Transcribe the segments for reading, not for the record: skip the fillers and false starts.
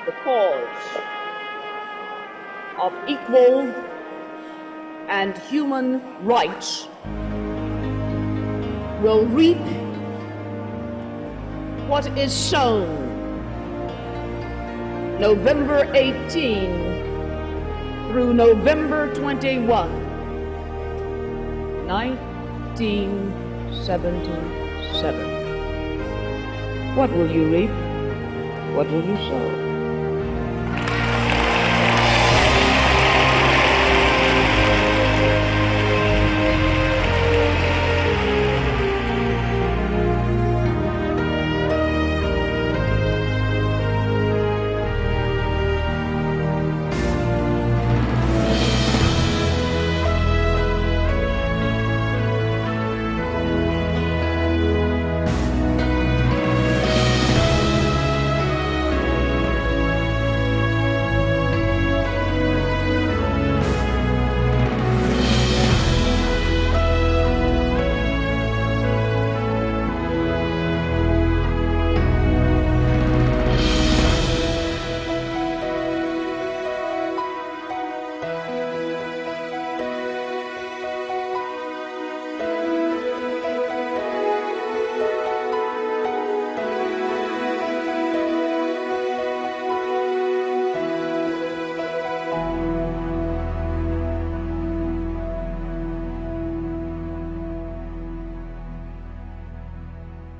the cause of equal and human rights will reap what is sown November 18 through November 21, 1977. What will you reap? What will you sow?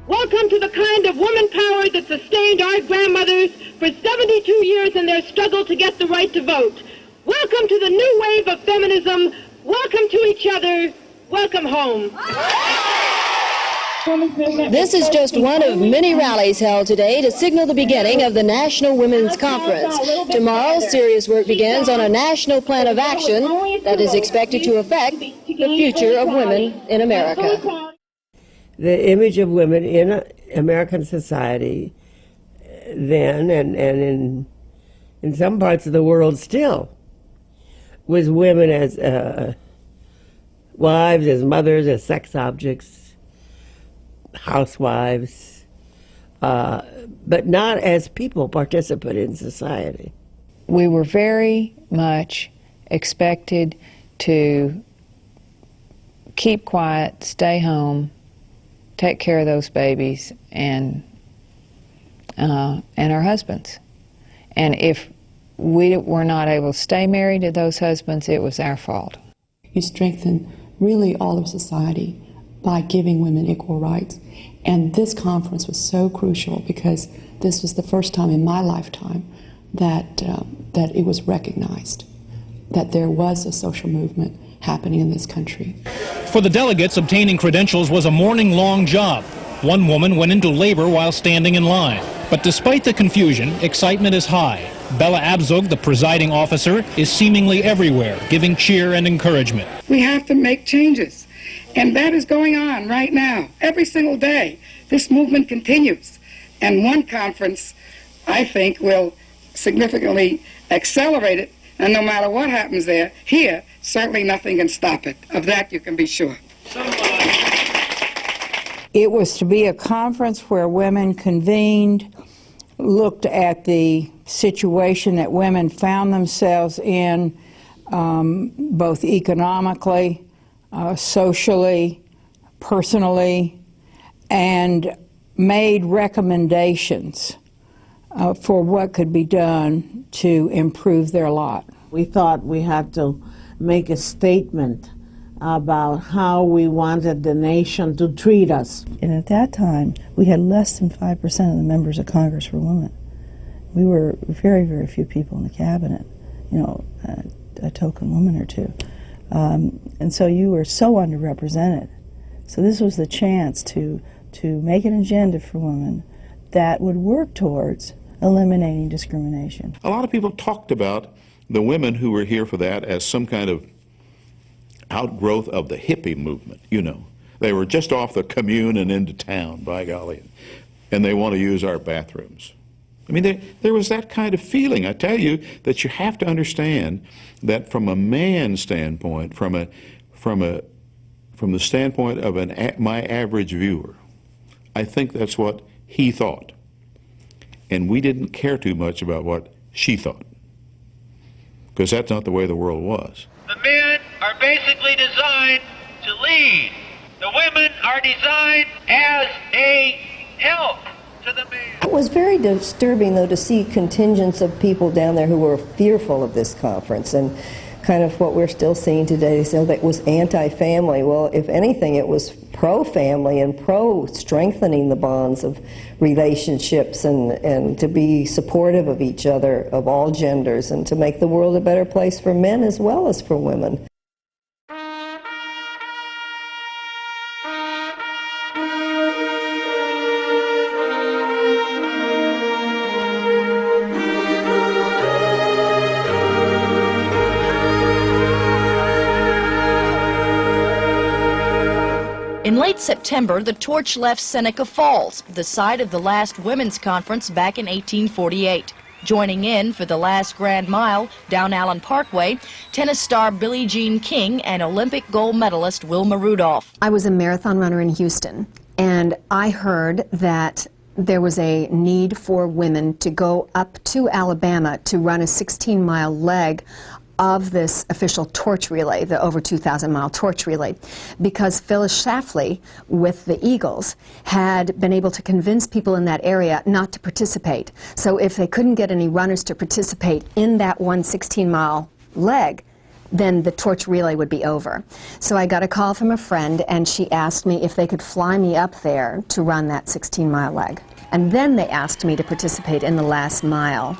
Welcome to the kind of woman power that sustained our grandmothers for 72 years in their struggle to get the right to vote. Welcome to the new wave of feminism. Welcome to each other. Welcome home. This is just one of many rallies held today to signal the beginning of the National Women's Conference. Tomorrow, serious work begins on a national plan of action that is expected to affect the future of women in America. The image of women in American society then and in some parts of the world still was women as wives, as mothers, as sex objects, housewives, but not as people participant in society. We were very much expected to keep quiet, stay home, take care of those babies and our husbands. And if we were not able to stay married to those husbands, it was our fault. You strengthen really all of society by giving women equal rights. And this conference was so crucial because this was the first time in my lifetime that it was recognized that there was a social movement happening in this country. For the delegates, obtaining credentials was a morning-long job. One woman went into labor while standing in line. But despite the confusion, excitement is high. Bella Abzug, the presiding officer, is seemingly everywhere, giving cheer and encouragement. We have to make changes, and that is going on right now. Every single day, this movement continues. And one conference, I think, will significantly accelerate it. And no matter what happens here, certainly nothing can stop it. Of that you can be sure. It was to be a conference where women convened, looked at the situation that women found themselves in, both economically, socially, personally, and made recommendations for what could be done to improve their lot. We thought we had to make a statement about how we wanted the nation to treat us. And at that time, we had less than 5% of the members of Congress were women. We were very, very few people in the cabinet, you know, a token woman or two. And so you were so underrepresented. So this was the chance to make an agenda for women that would work towards eliminating discrimination. A lot of people talked about the women who were here for that as some kind of outgrowth of the hippie movement, you know. They were just off the commune and into town, by golly, and they want to use our bathrooms. I mean, there was that kind of feeling. I tell you that you have to understand that from a man's standpoint, from the standpoint of my average viewer, I think that's what he thought. and we didn't care too much about what she thought, because that's not the way the world was. The men are basically designed to lead. The women are designed as a help to the men. It was very disturbing, though, to see contingents of people down there who were fearful of this conference, and kind of what we're still seeing today. They said that it was anti-family. Well, if anything, it was pro-family and pro-strengthening the bonds of relationships, and to be supportive of each other, of all genders, and to make the world a better place for men as well as for women. In late September, the torch left Seneca Falls, the site of the last women's conference back in 1848. Joining in for the last Grand Mile down Allen Parkway, tennis star Billie Jean King and Olympic gold medalist Wilma Rudolph. I was a marathon runner in Houston, and I heard that there was a need for women to go up to Alabama to run a 16-mile leg of this official torch relay, the over 2,000-mile torch relay, because Phyllis Schlafly with the Eagles had been able to convince people in that area not to participate. So if they couldn't get any runners to participate in that one 16-mile leg, then the torch relay would be over. So I got a call from a friend, and she asked me if they could fly me up there to run that 16-mile leg. And then they asked me to participate in the last mile,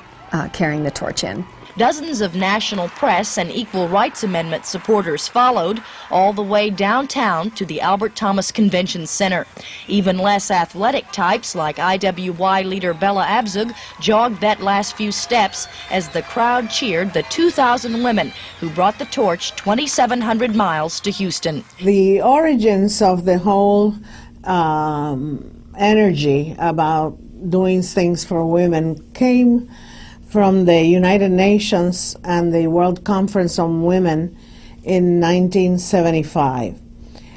carrying the torch in. Dozens of national press and Equal Rights Amendment supporters followed, all the way downtown to the Albert Thomas Convention Center. Even less athletic types like IWY leader Bella Abzug jogged that last few steps as the crowd cheered the 2,000 women who brought the torch 2,700 miles to Houston. The origins of the whole energy about doing things for women came from the United Nations and the World Conference on Women in 1975.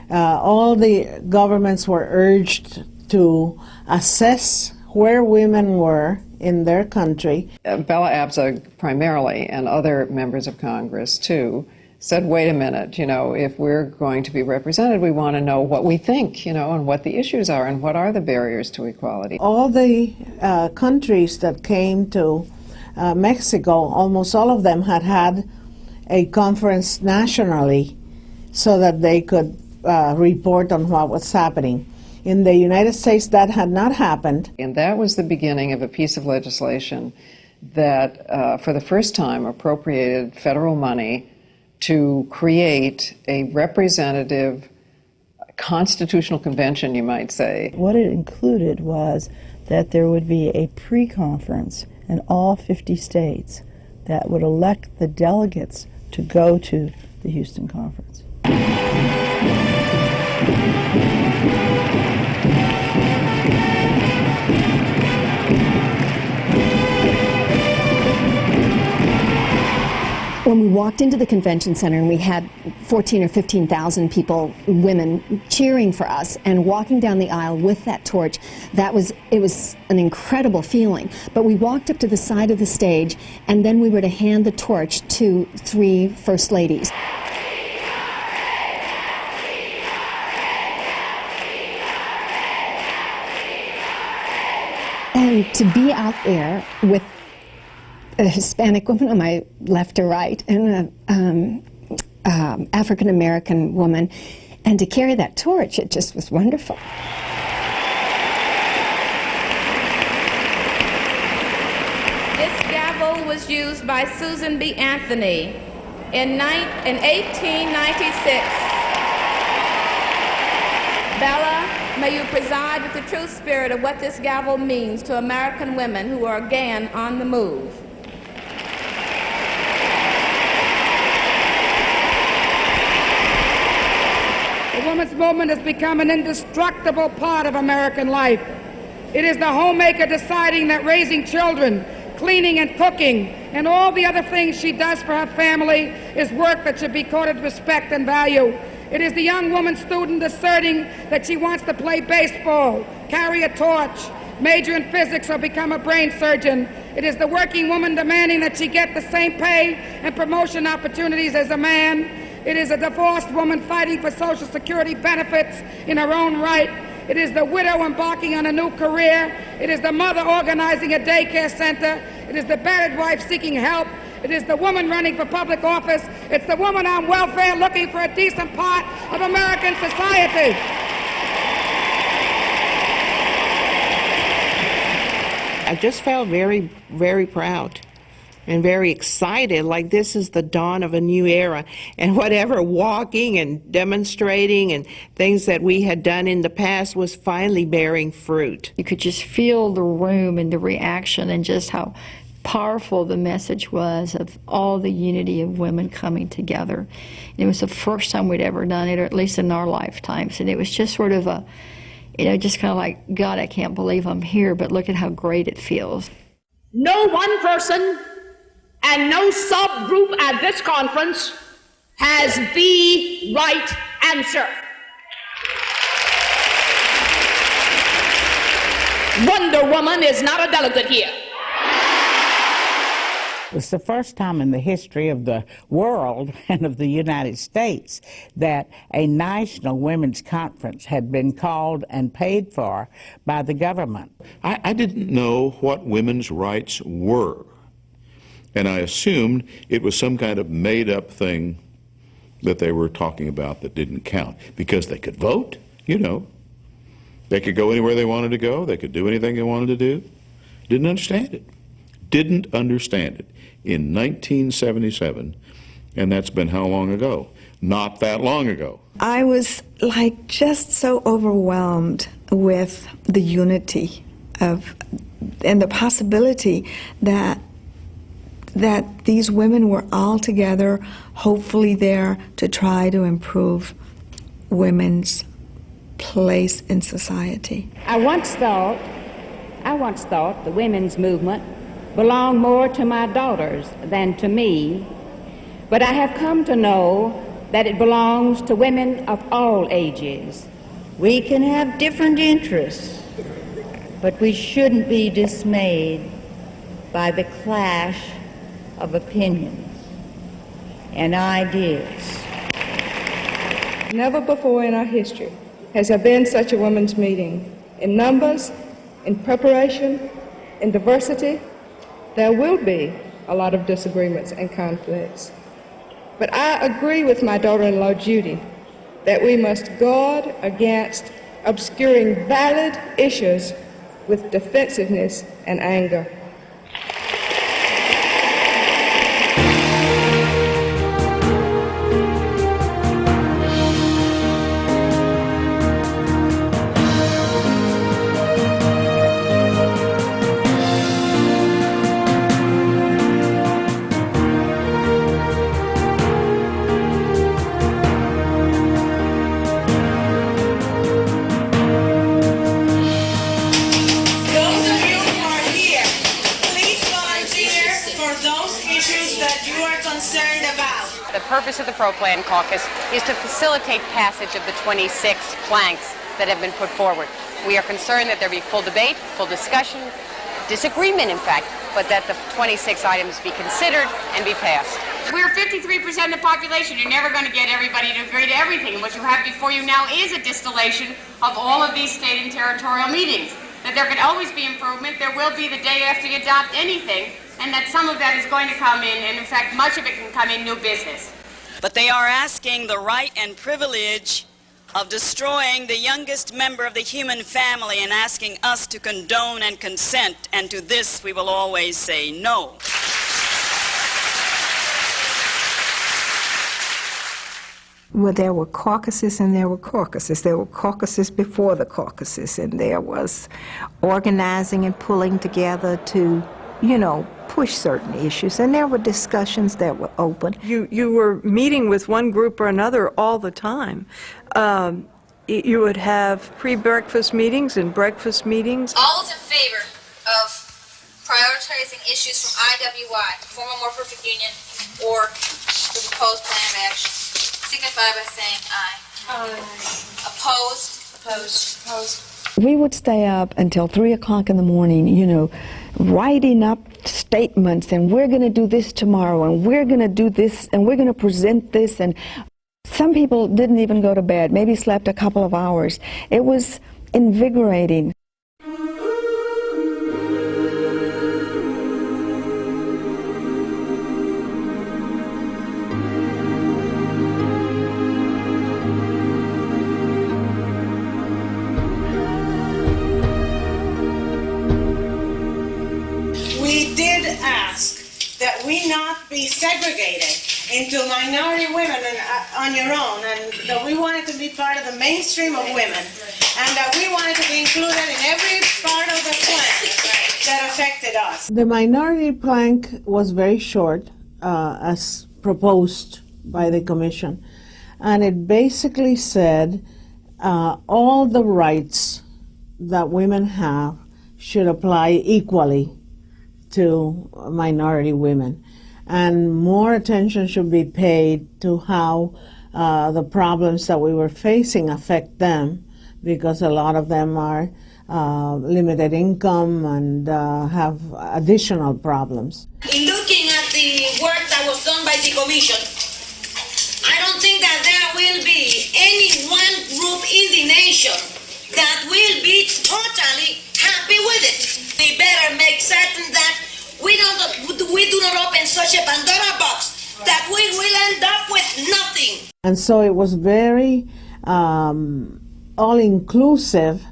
All the governments were urged to assess where women were in their country. Bella Abzug primarily, and other members of Congress too, said, wait a minute, if we're going to be represented, we want to know what we think, and what the issues are, and what are the barriers to equality. All the countries that came to Mexico, almost all of them had a conference nationally so that they could report on what was happening. In the United States, that had not happened. And that was the beginning of a piece of legislation that, for the first time, appropriated federal money to create a representative constitutional convention, you might say. What it included was that there would be a pre-conference in all 50 states that would elect the delegates to go to the Houston conference. When we walked into the convention center and we had 14 or 15,000 people, women, cheering for us and walking down the aisle with that torch, it was an incredible feeling. But we walked up to the side of the stage, and then we were to hand the torch to 3 first ladies. And to be out there with a Hispanic woman on my left or right, and an African-American woman, and to carry that torch, it just was wonderful. This gavel was used by Susan B. Anthony in 1896. Bella, may you preside with the true spirit of what this gavel means to American women who are again on the move. The women's movement has become an indestructible part of American life. It is the homemaker deciding that raising children, cleaning and cooking, and all the other things she does for her family is work that should be accorded respect and value. It is the young woman student asserting that she wants to play baseball, carry a torch, major in physics or become a brain surgeon. It is the working woman demanding that she get the same pay and promotion opportunities as a man. It is a divorced woman fighting for Social Security benefits in her own right. It is the widow embarking on a new career. It is the mother organizing a daycare center. It is the battered wife seeking help. It is the woman running for public office. It's the woman on welfare looking for a decent part of American society. I just felt very, very proud and very excited, like this is the dawn of a new era. And whatever walking and demonstrating and things that we had done in the past was finally bearing fruit. You could just feel the room and the reaction and just how powerful the message was of all the unity of women coming together. And it was the first time we'd ever done it, or at least in our lifetimes. And it was just sort of a, just kind of like, God, I can't believe I'm here, but look at how great it feels. No one person and no subgroup at this conference has the right answer. Wonder Woman is not a delegate here. It's the first time in the history of the world and of the United States that a national women's conference had been called and paid for by the government. I didn't know what women's rights were, and I assumed it was some kind of made-up thing that they were talking about that didn't count, because they could vote, you know. They could go anywhere they wanted to go. They could do anything they wanted to do. Didn't understand it. Didn't understand it in 1977, and that's been how long ago? Not that long ago. I was like just so overwhelmed with the unity of and the possibility that these women were all together, hopefully there to try to improve women's place in society. I once thought the women's movement belonged more to my daughters than to me, but I have come to know that it belongs to women of all ages. We can have different interests, but we shouldn't be dismayed by the clash of opinions and ideas. Never before in our history has there been such a women's meeting. In numbers, in preparation, in diversity, there will be a lot of disagreements and conflicts. But I agree with my daughter-in-law, Judy, that we must guard against obscuring valid issues with defensiveness and anger. The purpose of the Pro-Plan Caucus is to facilitate passage of the 26 planks that have been put forward. We are concerned that there be full debate, full discussion, disagreement in fact, but that the 26 items be considered and be passed. We're 53% of the population. You're never going to get everybody to agree to everything. And what you have before you now is a distillation of all of these state and territorial meetings. That there can always be improvement. There will be the day after you adopt anything, and that some of that is going to come in, and in fact much of it can come in new business. But they are asking the right and privilege of destroying the youngest member of the human family and asking us to condone and consent, and to this we will always say no. Well, there were caucuses and there were caucuses. There were caucuses before the caucuses, and there was organizing and pulling together to, you know, push certain issues, and there were discussions that were open. You were meeting with one group or another all the time. You would have pre-breakfast meetings and breakfast meetings. All is in favor of prioritizing issues from IWI, to form a more perfect union, or the proposed plan of action, signify by saying aye. Aye. Opposed? Opposed. Opposed. We would stay up until 3 o'clock in the morning, you know, writing up statements, and we're going to do this tomorrow, and we're going to do this, and we're going to present this, and some people didn't even go to bed, maybe slept a couple of hours. It was invigorating. We did ask that we not be segregated into minority women on your own, and that we wanted to be part of the mainstream of women, and that we wanted to be included in every part of the plan that affected us. The minority plank was very short, as proposed by the commission, and it basically said all the rights that women have should apply equally to minority women, and more attention should be paid to how the problems that we were facing affect them, because a lot of them are limited income and have additional problems. In looking at the work that was done by the Commission, I don't think that there will be any one group in the nation that will be totally happy with it. We better make certain that we do not open such a Pandora box that we will end up with nothing. And so it was very all-inclusive,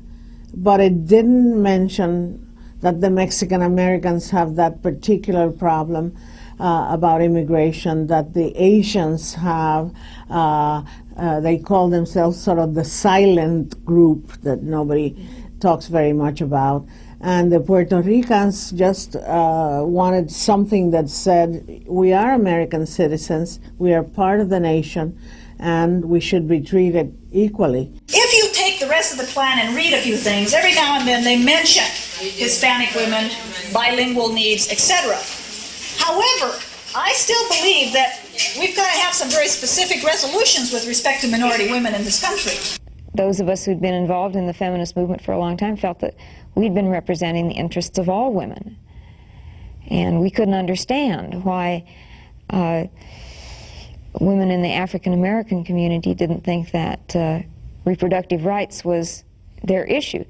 but it didn't mention that the Mexican Americans have that particular problem about immigration, that the Asians have. They call themselves sort of the silent group that nobody talks very much about. And the Puerto Ricans just wanted something that said, we are American citizens, we are part of the nation, and we should be treated equally. If you take the rest of the plan and read a few things, every now and then they mention Hispanic women, bilingual needs, etc. However, I still believe that we've got to have some very specific resolutions with respect to minority women in this country. Those of us who'd been involved in the feminist movement for a long time felt that we'd been representing the interests of all women. And we couldn't understand why women in the African American community didn't think that reproductive rights was their issue.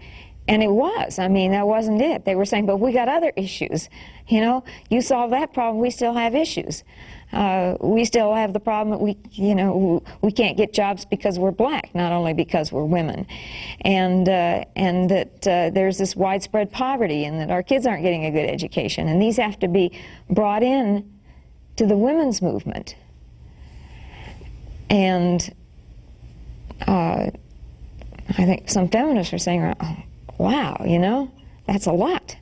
And it was. I mean, that wasn't it. They were saying, but we got other issues. You know, you solve that problem, we still have issues. We still have the problem that we can't get jobs because we're black, not only because we're women. And that there's this widespread poverty, and that our kids aren't getting a good education. And these have to be brought in to the women's movement. And I think some feminists are saying, oh, wow, you know, that's a lot.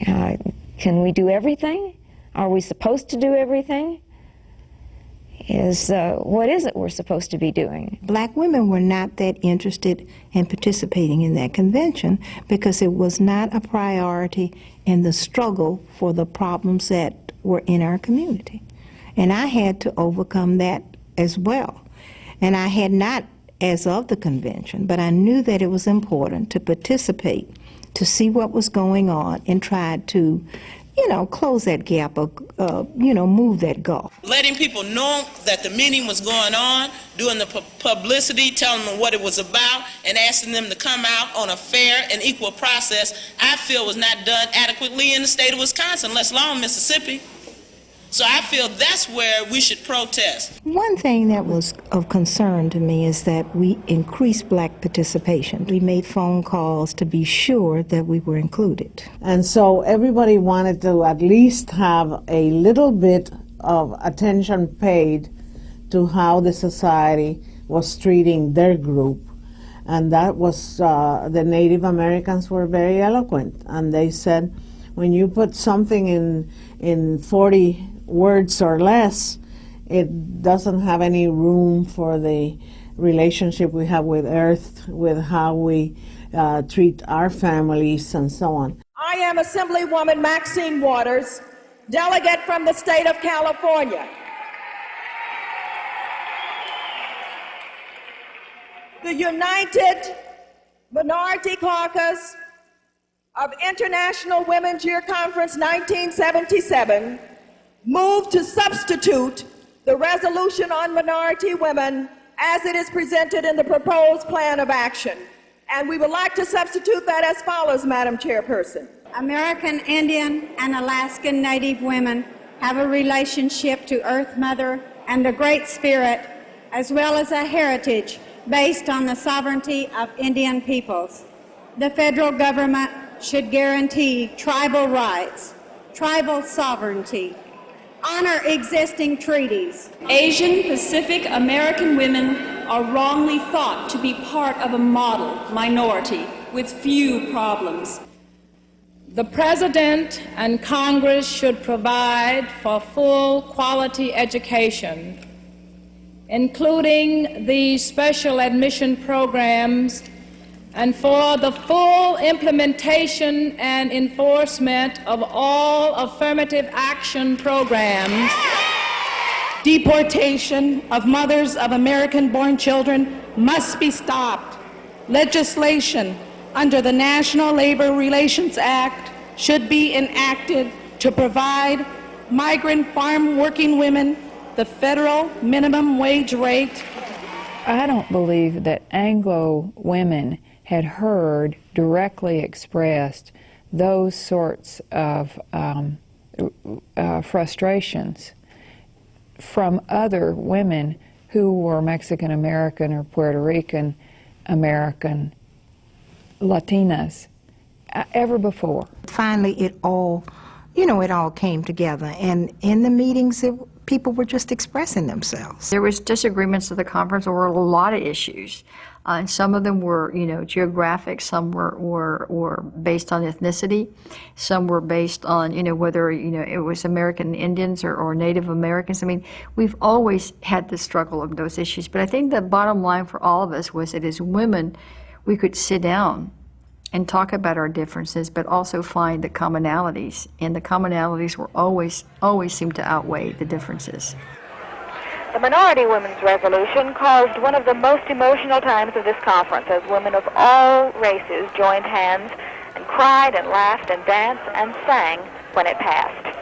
Can we do everything? Are we supposed to do everything? What is it we're supposed to be doing? Black women were not that interested in participating in that convention because it was not a priority in the struggle for the problems that were in our community. And I had to overcome that as well. And I had not as of the convention, but I knew that it was important to participate, to see what was going on, and try to, close that gap or, move that gulf. Letting people know that the meeting was going on, doing the publicity, telling them what it was about, and asking them to come out on a fair and equal process, I feel was not done adequately in the state of Wisconsin, let alone Mississippi. So I feel that's where we should protest. One thing that was of concern to me is that we increased black participation. We made phone calls to be sure that we were included. And so everybody wanted to at least have a little bit of attention paid to how the society was treating their group. And that was, the Native Americans were very eloquent. And they said, when you put something in 40 words or less, it doesn't have any room for the relationship we have with Earth, with how we treat our families and so on. I am Assemblywoman Maxine Waters, delegate from the state of California. The United Minority Caucus of International Women's Year Conference 1977 moved to substitute the resolution on minority women as it is presented in the proposed plan of action. And we would like to substitute that as follows, Madam Chairperson. American Indian and Alaskan Native women have a relationship to Earth Mother and the Great Spirit, as well as a heritage based on the sovereignty of Indian peoples. The federal government should guarantee tribal rights, tribal sovereignty, honor existing treaties. Asian Pacific American women are wrongly thought to be part of a model minority with few problems. The President and Congress should provide for full quality education, including the special admission programs, and for the full implementation and enforcement of all affirmative action programs. Deportation of mothers of American-born children must be stopped. Legislation under the National Labor Relations Act should be enacted to provide migrant farm working women the federal minimum wage rate. I don't believe that Anglo women had heard directly expressed those sorts of frustrations from other women who were Mexican American or Puerto Rican American, Latinas, ever before. Finally, it all came together, and in the meetings, people were just expressing themselves. There was disagreements at the conference over a lot of issues. And some of them were, geographic, some were based on ethnicity, some were based on, whether, it was American Indians or Native Americans. I mean, we've always had the struggle of those issues. But I think the bottom line for all of us was that as women, we could sit down and talk about our differences, but also find the commonalities. And the commonalities were always seemed to outweigh the differences. The Minority Women's Resolution caused one of the most emotional times of this conference as women of all races joined hands and cried and laughed and danced and sang when it passed.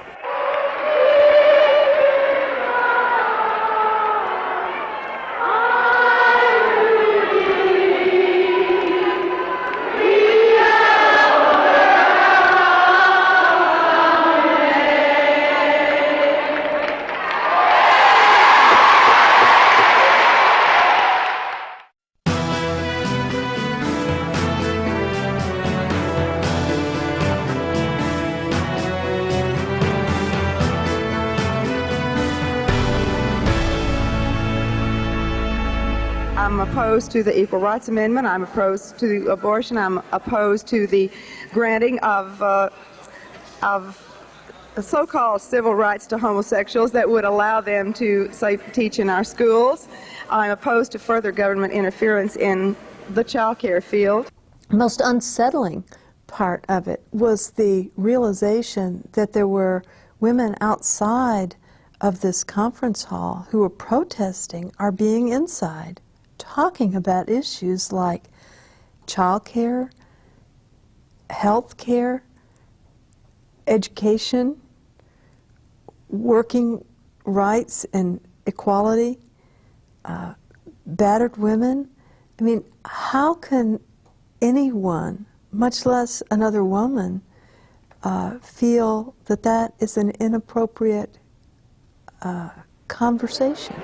I'm opposed to the Equal Rights Amendment. I'm opposed to abortion. I'm opposed to the granting of so-called civil rights to homosexuals that would allow them to, say, teach in our schools. I'm opposed to further government interference in the child care field. The most unsettling part of it was the realization that there were women outside of this conference hall who were protesting our being inside, talking about issues like child care, health care, education, working rights and equality, battered women. I mean, how can anyone, much less another woman, feel that that is an inappropriate conversation?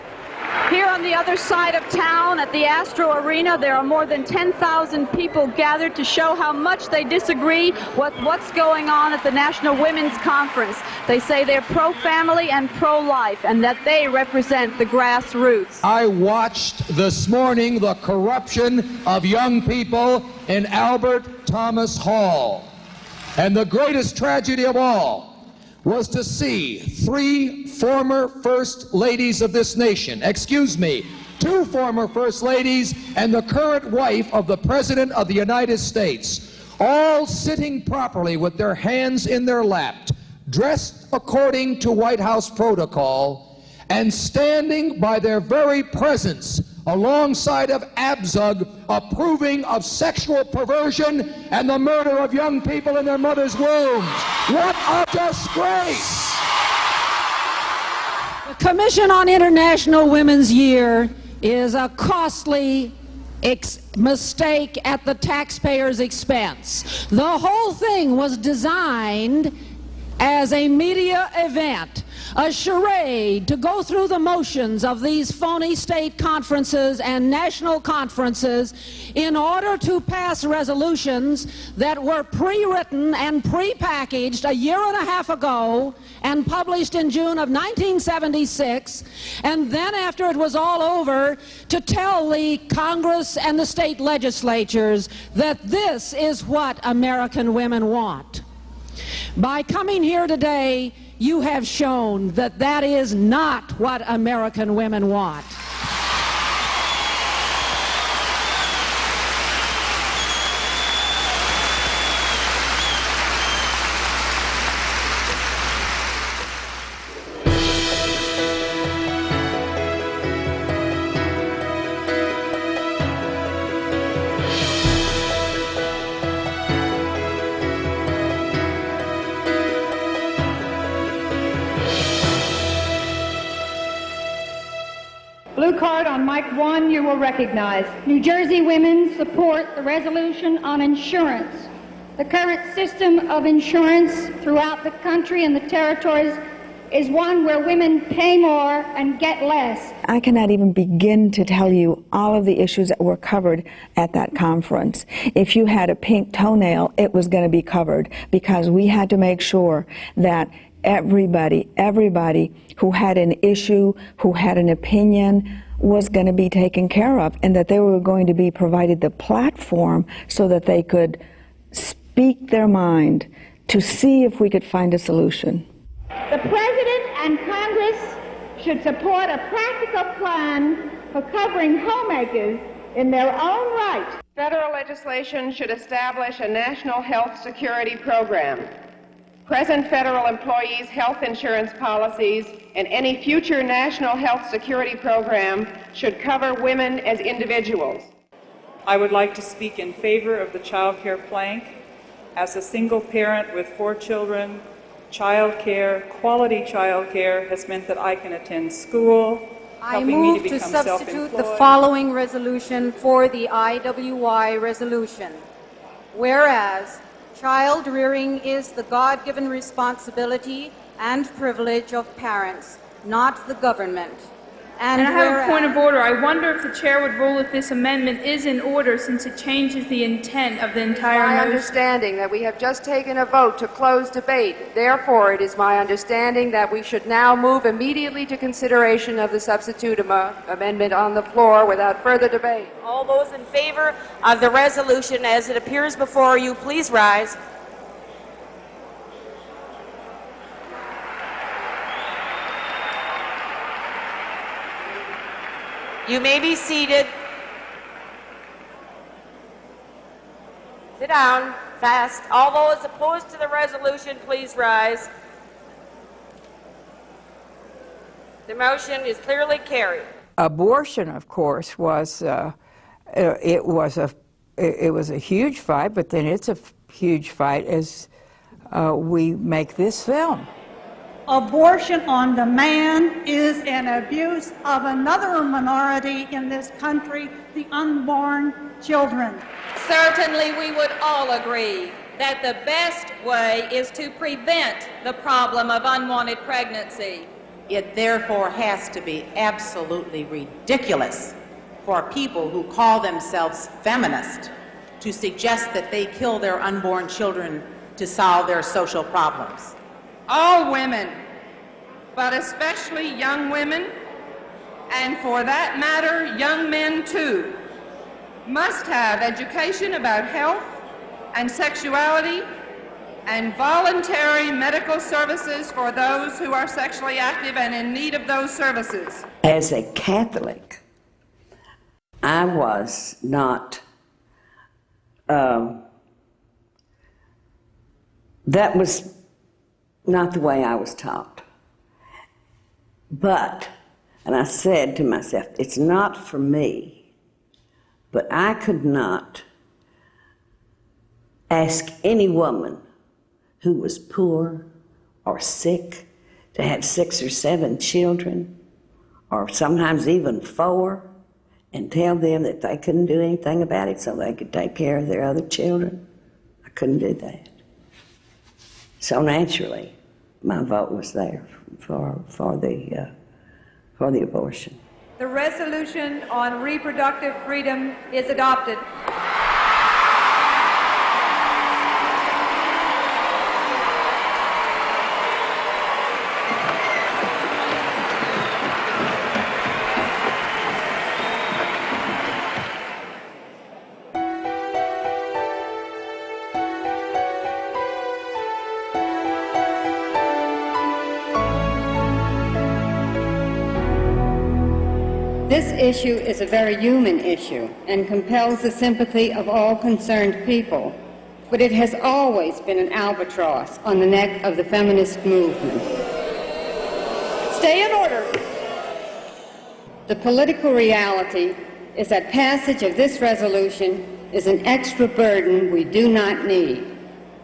Here on the other side of town at the Astro Arena, there are more than 10,000 people gathered to show how much they disagree with what's going on at the National Women's Conference. They say they're pro-family and pro-life, and that they represent the grassroots. I watched this morning the corruption of young people in Albert Thomas Hall. And the greatest tragedy of all was to see 3 former First Ladies of this nation, 2 former First Ladies and the current wife of the President of the United States, all sitting properly with their hands in their lap, dressed according to White House protocol, and standing by their very presence alongside of Abzug, approving of sexual perversion and the murder of young people in their mothers' wombs. What a disgrace! The Commission on International Women's Year is a costly mistake at the taxpayer's expense. The whole thing was designed as a media event, a charade to go through the motions of these phony state conferences and national conferences in order to pass resolutions that were pre-written and pre-packaged a year and a half ago and published in June of 1976, and then after it was all over, to tell the Congress and the state legislatures that this is what American women want. By coming here today, you have shown that that is not what American women want. Blue card on mic 1, you will recognize. New Jersey women support the resolution on insurance. The current system of insurance throughout the country and the territories is one where women pay more and get less. I cannot even begin to tell you all of the issues that were covered at that conference. If you had a pink toenail, it was going to be covered, because we had to make sure that everybody who had an issue, who had an opinion, was going to be taken care of, and that they were going to be provided the platform so that they could speak their mind to see if we could find a solution. The President and Congress should support a practical plan for covering homemakers in their own right. Federal legislation should establish a national health security program. Present federal employees' health insurance policies and any future national health security program should cover women as individuals. I would like to speak in favor of the child care plank. As a single parent with 4 children, child care, quality child care has meant that I can attend school, helping me to become self-employed. I move to substitute the following resolution for the IWY resolution. Whereas child rearing is the God-given responsibility and privilege of parents, not the government. And I have a point of order. I wonder if the chair would rule if this amendment is in order, since it changes the intent of the entire motion. My understanding that we have just taken a vote to close debate. Therefore, it is my understanding that we should now move immediately to consideration of the substitute amendment on the floor without further debate. All those in favor of the resolution as it appears before you, please rise. You may be seated. Sit down, fast. All those opposed to the resolution, please rise. The motion is clearly carried. Abortion, of course, was it was a huge fight, but then it's a huge fight as we make this film. Abortion on demand is an abuse of another minority in this country, the unborn children. Certainly we would all agree that the best way is to prevent the problem of unwanted pregnancy. It therefore has to be absolutely ridiculous for people who call themselves feminist to suggest that they kill their unborn children to solve their social problems. All women, but especially young women, and for that matter, young men too, must have education about health and sexuality and voluntary medical services for those who are sexually active and in need of those services. As a Catholic, I was not, that was not the way I was taught. But And I said to myself, it's not for me, but I could not ask any woman who was poor or sick to have 6 or 7 children, or sometimes even 4, and tell them that they couldn't do anything about it so they could take care of their other children. I couldn't do that. So naturally, my vote was there for the abortion. The resolution on reproductive freedom is adopted. This issue is a very human issue and compels the sympathy of all concerned people, but it has always been an albatross on the neck of the feminist movement. Stay in order. The political reality is that passage of this resolution is an extra burden we do not need.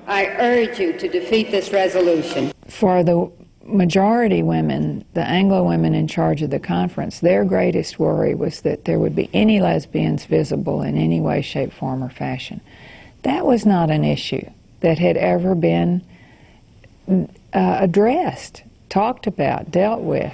I urge you to defeat this resolution. For the majority women, the Anglo women in charge of the conference, their greatest worry was that there would be any lesbians visible in any way, shape, form, or fashion. That was not an issue that had ever been addressed, talked about, dealt with.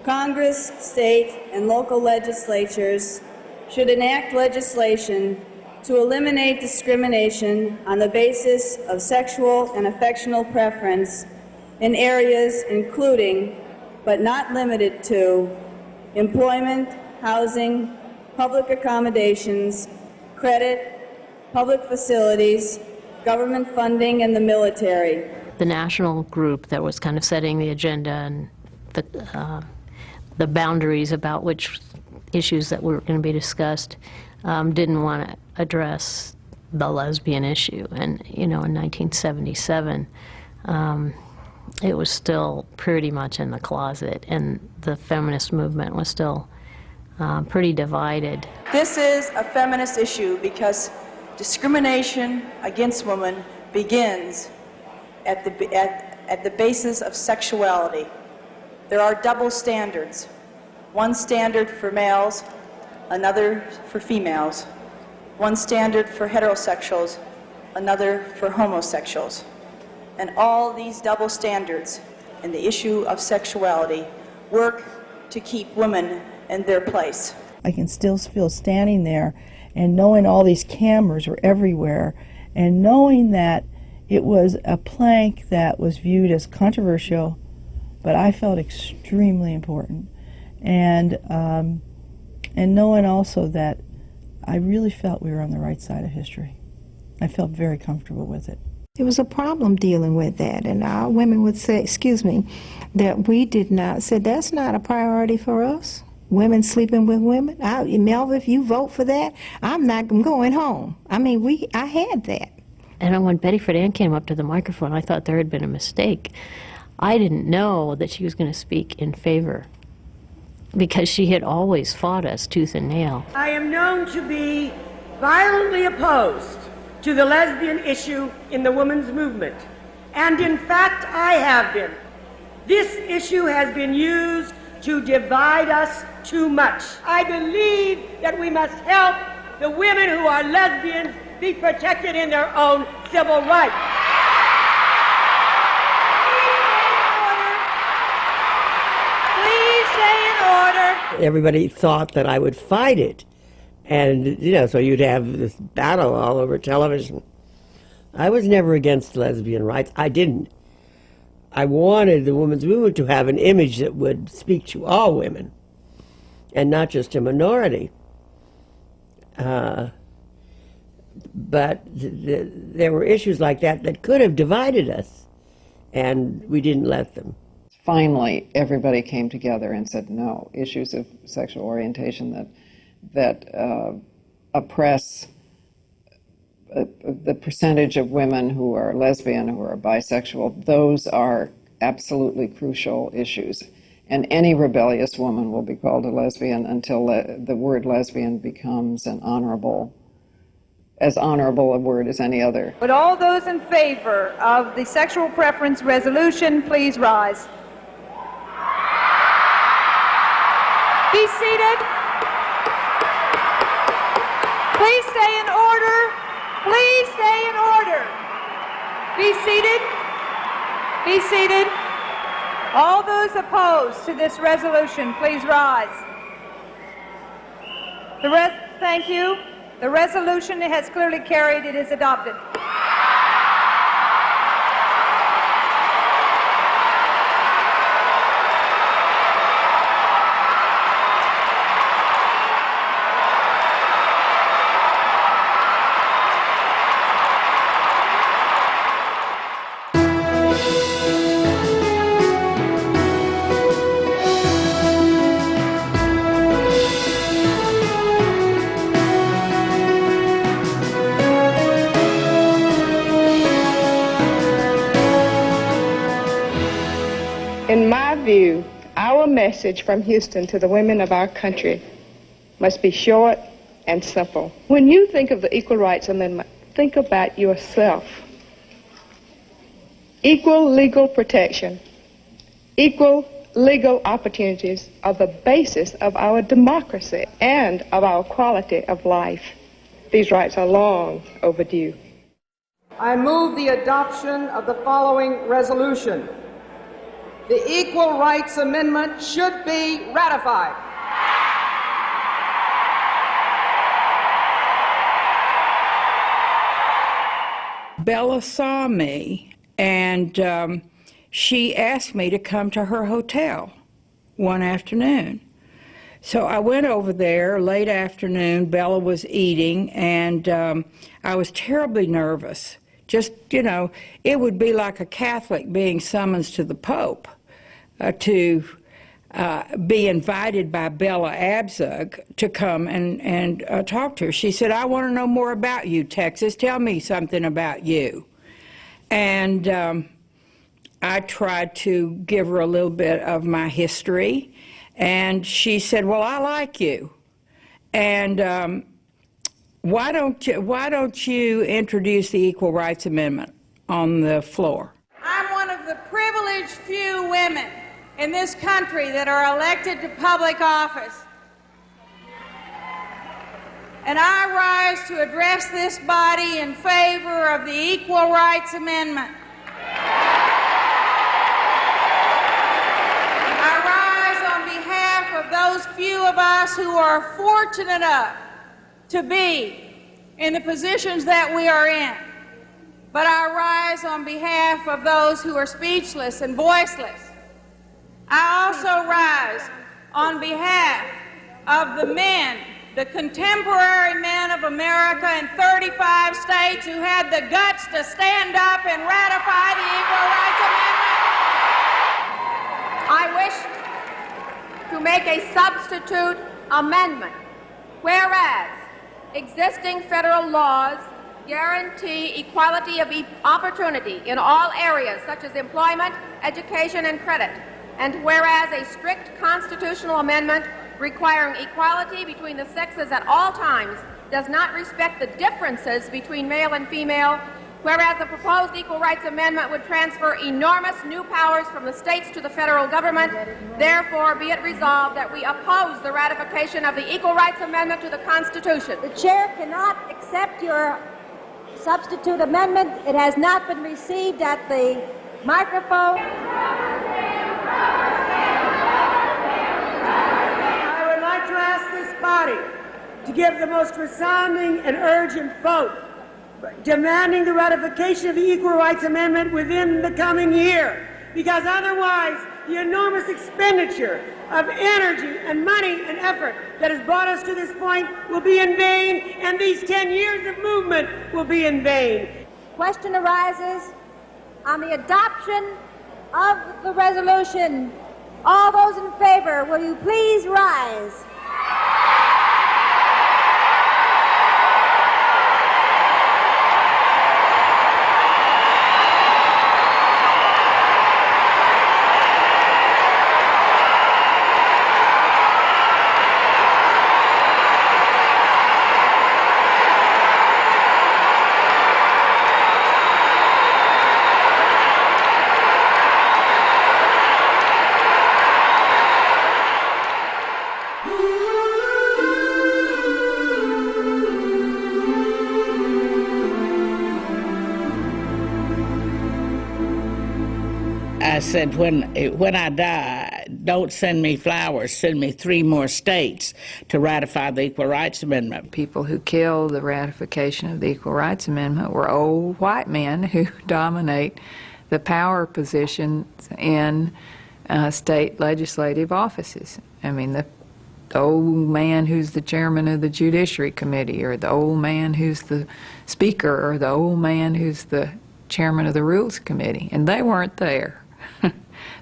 Congress, state, and local legislatures should enact legislation to eliminate discrimination on the basis of sexual and affectional preference in areas including, but not limited to, employment, housing, public accommodations, credit, public facilities, government funding, and the military. The national group that was kind of setting the agenda and the boundaries about which issues that were going to be discussed didn't want to address the lesbian issue. And, you know, in 1977, it was still pretty much in the closet, and the feminist movement was still pretty divided. This is a feminist issue because discrimination against women begins at the basis of sexuality. There are double standards. One standard for males, another for females. One standard for heterosexuals, another for homosexuals. And all these double standards in the issue of sexuality work to keep women in their place. I can still feel standing there and knowing all these cameras were everywhere and knowing that it was a plank that was viewed as controversial, but I felt extremely important. And knowing also that I really felt we were on the right side of history. I felt very comfortable with it. There was a problem dealing with that, and our women would say, excuse me, that we did not say that's not a priority for us. Women sleeping with women. Melva, if you vote for that, I'm going home. I mean, I had that. And when Betty Friedan came up to the microphone, I thought there had been a mistake. I didn't know that she was going to speak in favor, because she had always fought us tooth and nail. I am known to be violently opposed to the lesbian issue in the women's movement. And in fact, I have been. This issue has been used to divide us too much. I believe that we must help the women who are lesbians be protected in their own civil rights. Please stay in order. Everybody thought that I would fight it. And, you know, so you'd have this battle all over television. I was never against lesbian rights. I didn't. I wanted the women's movement to have an image that would speak to all women and not just a minority. But there were issues like that that could have divided us, and we didn't let them. Finally, everybody came together and said, no, issues of sexual orientation that oppress the percentage of women who are lesbian, who are bisexual, those are absolutely crucial issues. And any rebellious woman will be called a lesbian until the word lesbian becomes as honorable a word as any other. Would all those in favor of the sexual preference resolution please rise? Be seated. Please stay in order. Please stay in order. Be seated. Be seated. All those opposed to this resolution, please rise. Thank you. The resolution has clearly carried. It is adopted. In my view, our message from Houston to the women of our country must be short and simple. When you think of the Equal Rights Amendment, think about yourself. Equal legal protection, equal legal opportunities are the basis of our democracy and of our quality of life. These rights are long overdue. I move the adoption of the following resolution. The Equal Rights Amendment should be ratified. Bella saw me, and she asked me to come to her hotel one afternoon. So I went over there late afternoon. Bella was eating, and I was terribly nervous. Just, you know, it would be like a Catholic being summoned to the Pope. To be invited by Bella Abzug to come and talk to her. She said, I want to know more about you, Texas. Tell me something about you. And I tried to give her a little bit of my history. And she said, well, I like you. And why don't you introduce the Equal Rights Amendment on the floor? I'm one of the privileged few women in this country that are elected to public office. And I rise to address this body in favor of the Equal Rights Amendment. I rise on behalf of those few of us who are fortunate enough to be in the positions that we are in. But I rise on behalf of those who are speechless and voiceless. I also rise on behalf of the men, the contemporary men of America in 35 states who had the guts to stand up and ratify the Equal Rights Amendment. I wish to make a substitute amendment. Whereas existing federal laws guarantee equality of opportunity in all areas such as employment, education, and credit. And whereas a strict constitutional amendment requiring equality between the sexes at all times does not respect the differences between male and female, whereas the proposed Equal Rights Amendment would transfer enormous new powers from the states to the federal government, therefore be it resolved that we oppose the ratification of the Equal Rights Amendment to the Constitution. The chair cannot accept your substitute amendment. It has not been received at the microphone. I would like to ask this body to give the most resounding and urgent vote demanding the ratification of the Equal Rights Amendment within the coming year, because otherwise the enormous expenditure of energy and money and effort that has brought us to this point will be in vain, and these 10 years of movement will be in vain. Question arises on the adoption of the resolution. All those in favor, will you please rise? I said, when I die, don't send me flowers, send me 3 more states to ratify the Equal Rights Amendment. People who killed the ratification of the Equal Rights Amendment were old white men who dominate the power positions in state legislative offices. I mean, the old man who's the chairman of the Judiciary Committee, or the old man who's the speaker, or the old man who's the chairman of the Rules Committee, and they weren't there.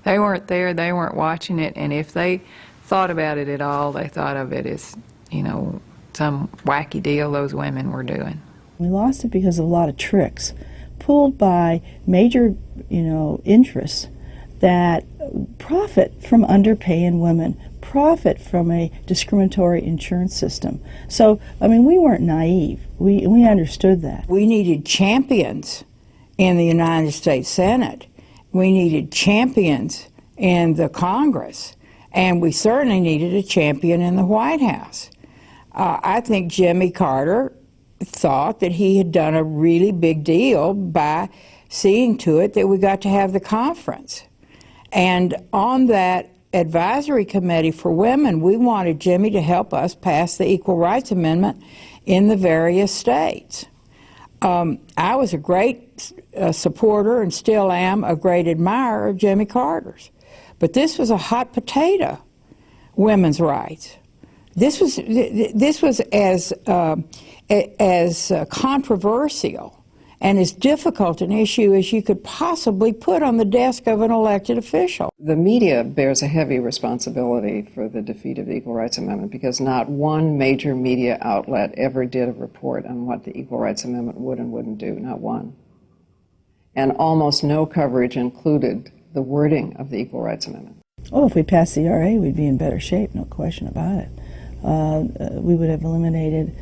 They weren't there, they weren't watching it, and if they thought about it at all, they thought of it as, you know, some wacky deal those women were doing. We lost it because of a lot of tricks pulled by major, interests that profit from underpaying women, profit from a discriminatory insurance system. So, we weren't naive. We understood that. We needed champions in the United States Senate. We needed champions in the Congress, and we certainly needed a champion in the White House. I think Jimmy Carter thought that he had done a really big deal by seeing to it that we got to have the conference. And on that advisory committee for women, we wanted Jimmy to help us pass the Equal Rights Amendment in the various states. I was a great supporter, and still am a great admirer of Jimmy Carter's. But this was a hot potato, women's rights. This was as controversial and as difficult an issue as you could possibly put on the desk of an elected official. The media bears a heavy responsibility for the defeat of the Equal Rights Amendment, because not one major media outlet ever did a report on what the Equal Rights Amendment would and wouldn't do, not one. And almost no coverage included the wording of the Equal Rights Amendment. Oh, if we passed the RA, we'd be in better shape, no question about it. We would have eliminated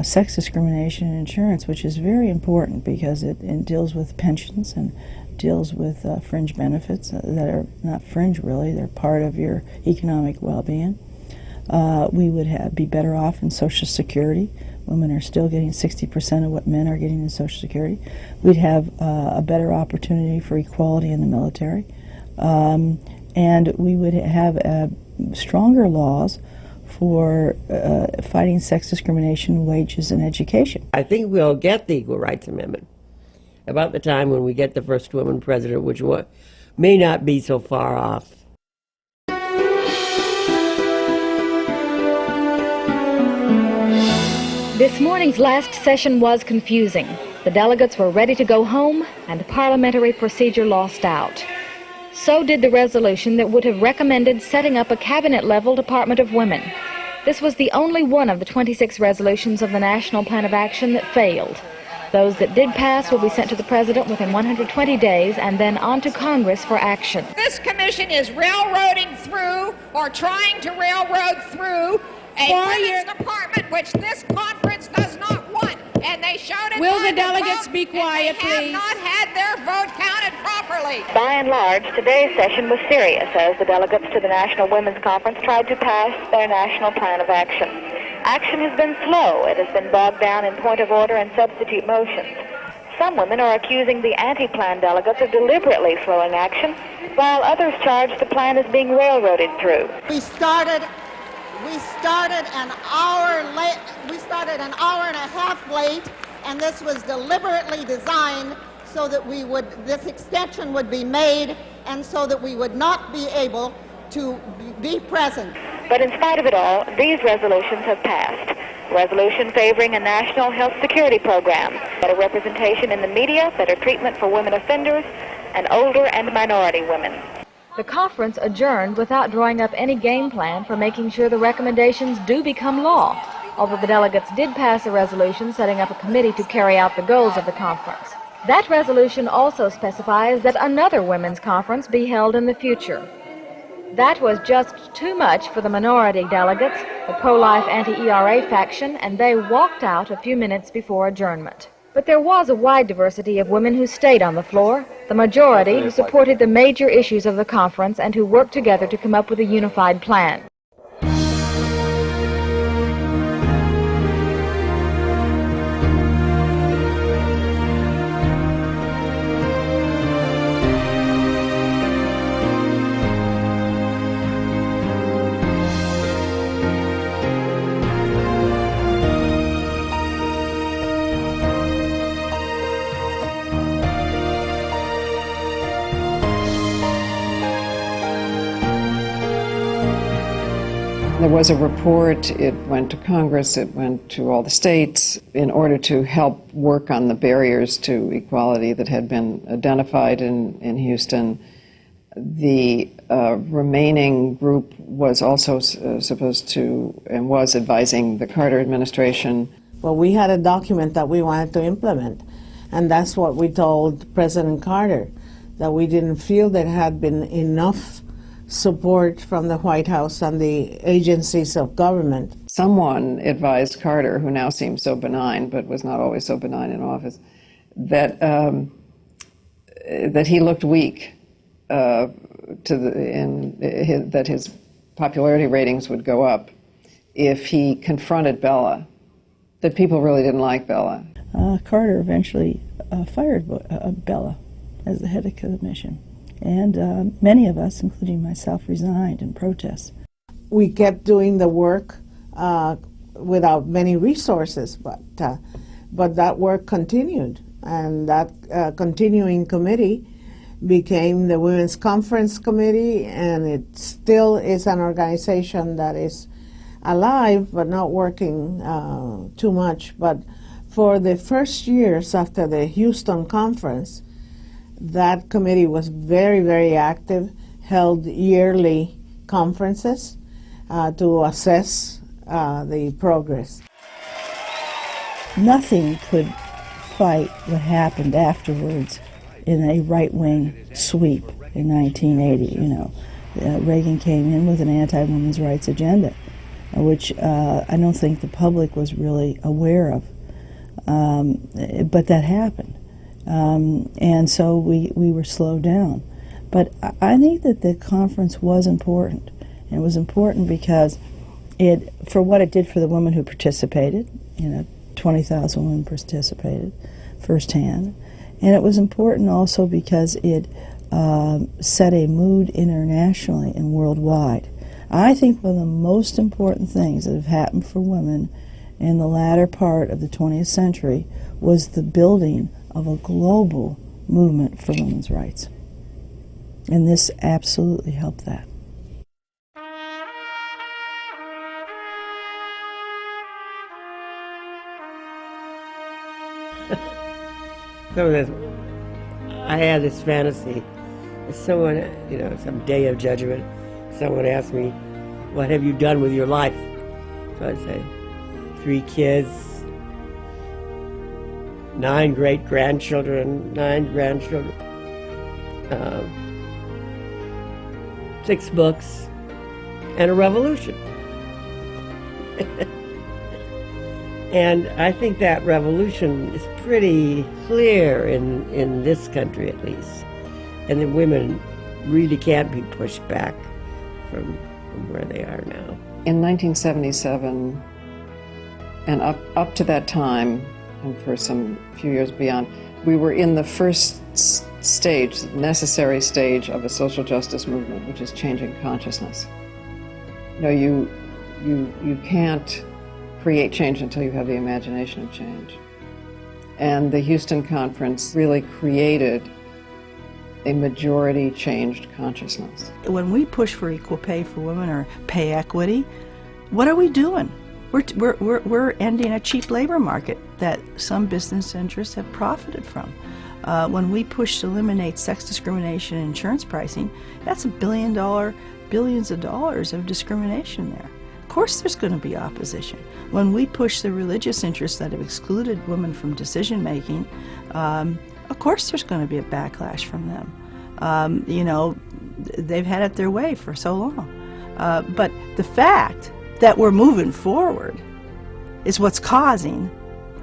sex discrimination in insurance, which is very important because it deals with pensions and deals with fringe benefits that are not fringe really, they're part of your economic well-being. We would be better off in Social Security. Women are still getting 60% of what men are getting in Social Security. We'd have a better opportunity for equality in the military. And we would have stronger laws for fighting sex discrimination, wages, and education. I think we'll get the Equal Rights Amendment about the time when we get the first woman president, which may not be so far off. This morning's last session was confusing. The delegates were ready to go home, and parliamentary procedure lost out. So did the resolution that would have recommended setting up a cabinet-level Department of Women. This was the only one of the 26 resolutions of the National Plan of Action that failed. Those that did pass will be sent to the President within 120 days and then on to Congress for action. This commission is railroading through or trying to railroad through a women's department which this conference does not want. And they showed it. Will the delegates be quiet, please? They have not had their vote counted properly. By and large, today's session was serious as the delegates to the National Women's Conference tried to pass their National Plan of Action. Action has been slow. It has been bogged down in point of order and substitute motions. Some women are accusing the anti-plan delegates of deliberately slowing action, while others charge the plan as being railroaded through. We started an hour late. We started an hour and a half late, and this was deliberately designed so that this extension would be made, and so that we would not be able to be present. But in spite of it all, these resolutions have passed. Resolution favoring a national health security program, better representation in the media, better treatment for women offenders, and older and minority women. The conference adjourned without drawing up any game plan for making sure the recommendations do become law, although the delegates did pass a resolution setting up a committee to carry out the goals of the conference. That resolution also specifies that another women's conference be held in the future. That was just too much for the minority delegates, the pro-life anti-ERA faction, and they walked out a few minutes before adjournment. But there was a wide diversity of women who stayed on the floor, the majority who supported the major issues of the conference and who worked together to come up with a unified plan. There was a report, it went to Congress, it went to all the states in order to help work on the barriers to equality that had been identified in Houston. The remaining group was also supposed to, and was advising the Carter administration. Well, we had a document that we wanted to implement, and that's what we told President Carter, that we didn't feel there had been enough support from the White House and the agencies of government. Someone advised Carter, who now seems so benign, but was not always so benign in office, that that he looked weak, that his popularity ratings would go up if he confronted Bella, that people really didn't like Bella. Carter eventually fired Bella as the head of the commission. And many of us, including myself, resigned in protest. We kept doing the work without many resources, but that work continued, and that continuing committee became the Women's Conference Committee, and it still is an organization that is alive but not working too much. But for the first years after the Houston conference, that committee was very, very active, held yearly conferences to assess the progress. Nothing could fight what happened afterwards in a right-wing sweep in 1980. You know, Reagan came in with an anti-women's rights agenda, which I don't think the public was really aware of, but that happened. And so we were slowed down. But I think that the conference was important. And it was important because for what it did for the women who participated, 20,000 women participated firsthand. And it was important also because it set a mood internationally and worldwide. I think one of the most important things that have happened for women in the latter part of the 20th century was the building of a global movement for women's rights. And this absolutely helped that. I had this fantasy. Someone, some day of judgment, someone asked me, "What have you done with your life?" So I'd say, 3 kids, 9 great-grandchildren, 9 grandchildren, 6 books, and a revolution. And I think that revolution is pretty clear in this country, at least. And the women really can't be pushed back from where they are now. In 1977, and up to that time, and for some few years beyond, we were in the first stage, necessary stage of a social justice movement, which is changing consciousness. You can't create change until you have the imagination of change. And the Houston Conference really created a majority-changed consciousness. When we push for equal pay for women or pay equity, what are we doing? We're ending a cheap labor market that some business interests have profited from. When we push to eliminate sex discrimination in insurance pricing, that's billions of dollars of discrimination there. Of course there's going to be opposition. When we push the religious interests that have excluded women from decision making, of course there's going to be a backlash from them. They've had it their way for so long. But the fact that we're moving forward is what's causing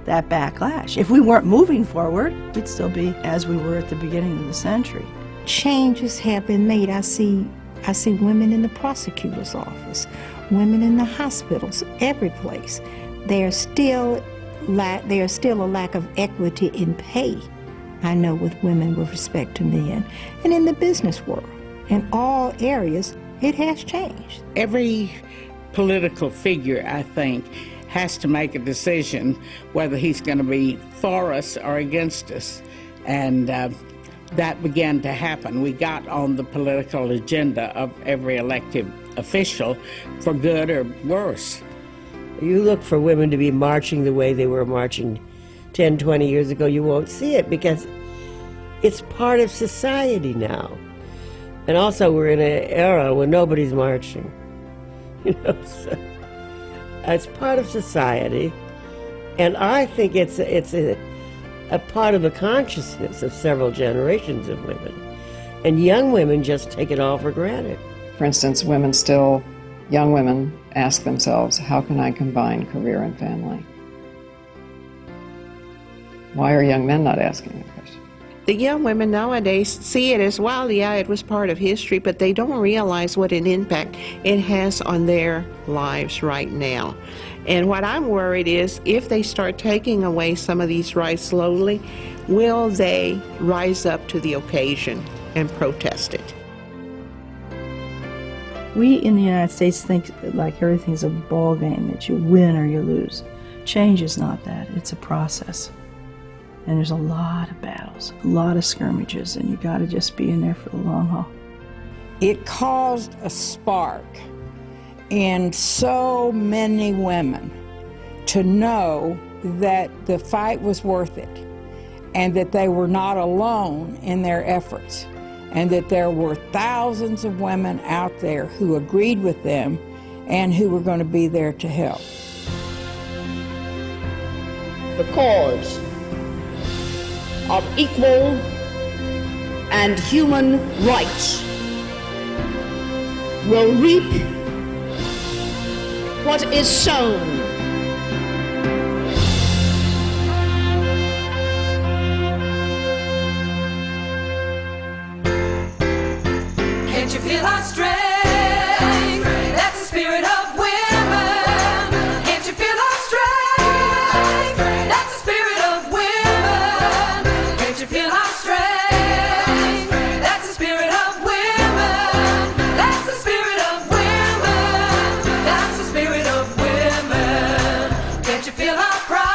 that backlash. If we weren't moving forward, we'd still be as we were at the beginning of the century. Changes have been made. I see women in the prosecutor's office, women in the hospitals, every place. There's still a lack of equity in pay, I know, with women with respect to men. And in the business world, in all areas, it has changed. Every political figure, I think, has to make a decision whether he's going to be for us or against us. And that began to happen. We got on the political agenda of every elected official for good or worse. You look for women to be marching the way they were marching 10, 20 years ago, you won't see it because it's part of society now. And also we're in an era where nobody's marching. So it's part of society. And I think it's a part of the consciousness of several generations of women. And young women just take it all for granted. For instance, young women ask themselves, how can I combine career and family? Why are young men not asking that question? The young women nowadays see it as, well, yeah, it was part of history, but they don't realize what an impact it has on their lives right now. And what I'm worried is, if they start taking away some of these rights slowly, will they rise up to the occasion and protest it? We in the United States think like everything's a ball game, that you win or you lose. Change is not that. It's a process. And there's a lot of battles, a lot of skirmishes, and you got to just be in there for the long haul. It caused a spark in so many women to know that the fight was worth it and that they were not alone in their efforts and that there were thousands of women out there who agreed with them and who were going to be there to help. The cause of equal and human rights will reap what is sown. Can't you feel our strength? That's the spirit of women. Can't you feel our strength? That's the spirit of women. Can't you feel our strength? That's the spirit of women. That's the spirit of women. That's the spirit of women. Can't you feel our pride?